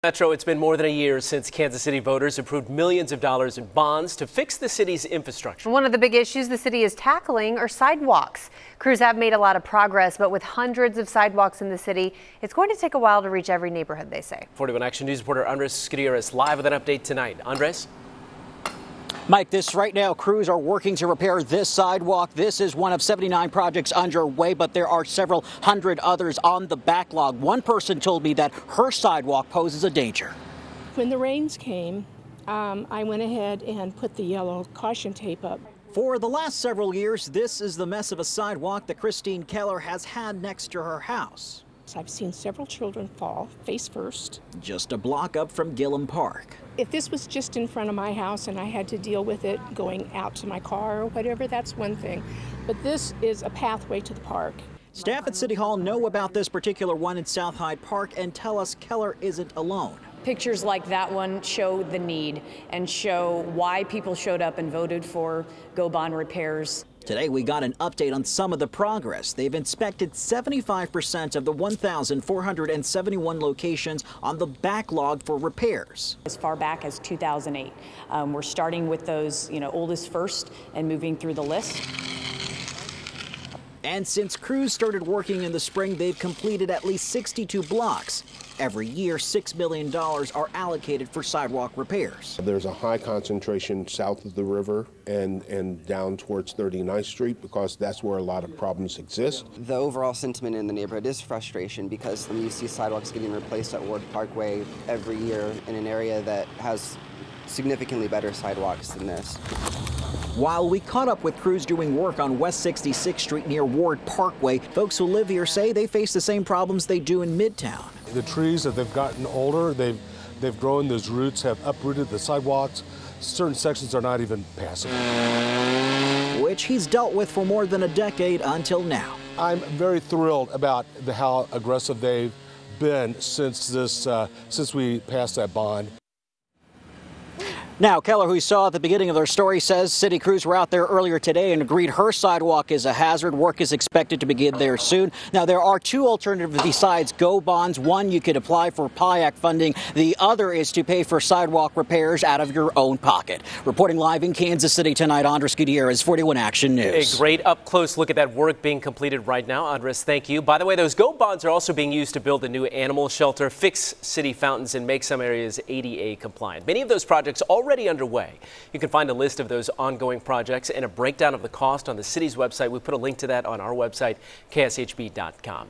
Metro, it's been more than a year since Kansas City voters approved millions of dollars in bonds to fix the city's infrastructure. One of the big issues the city is tackling are sidewalks. Crews have made a lot of progress, but with hundreds of sidewalks in the city, it's going to take a while to reach every neighborhood, they say. 41 Action News reporter Andres Gutierrez live with an update tonight. Andres? Mike, right now, crews are working to repair this sidewalk. This is one of 79 projects underway, but there are several hundred others on the backlog. One person told me that her sidewalk poses a danger. When the rains came, I went ahead and put the yellow caution tape up. For the last several years, this is the mess of a sidewalk that Christine Keller has had next to her house. I've seen several children fall face first. Just a block up from Gillum Park. If this was just in front of my house and I had to deal with it going out to my car or whatever, that's one thing. But this is a pathway to the park. Staff at City Hall know about this particular one in South Hyde Park and tell us Keller isn't alone. Pictures like that one show the need and show why people showed up and voted for Go Bond repairs. Today, we got an update on some of the progress. They've inspected 75% of the 1,471 locations on the backlog for repairs. As far back as 2008. We're starting with those, oldest first and moving through the list. And since crews started working in the spring, they've completed at least 62 blocks. Every year, $6 million are allocated for sidewalk repairs. There's a high concentration south of the river and down towards 39th Street because that's where a lot of problems exist. The overall sentiment in the neighborhood is frustration because you see sidewalks getting replaced at Ward Parkway every year in an area that has significantly better sidewalks than this. While we caught up with crews doing work on West 66th Street near Ward Parkway, folks who live here say they face the same problems they do in Midtown. The trees, as they've gotten older, they've grown, those roots have uprooted the sidewalks. Certain sections are not even passable. Which he's dealt with for more than a decade until now. I'm very thrilled about how aggressive they've been since we passed that bond. Now, Keller, who we saw at the beginning of their story, says city crews were out there earlier today and agreed her sidewalk is a hazard. Work is expected to begin there soon. Now, there are two alternatives besides Go Bonds. One, you could apply for PIAC funding. The other is to pay for sidewalk repairs out of your own pocket. Reporting live in Kansas City tonight, Andres Gutierrez, 41 Action News. A great up-close look at that work being completed right now. Andres, thank you. By the way, those Go Bonds are also being used to build a new animal shelter, fix city fountains, and make some areas ADA compliant. Many of those projects already underway. You can find a list of those ongoing projects and a breakdown of the cost on the city's website. We put a link to that on our website, kshb.com.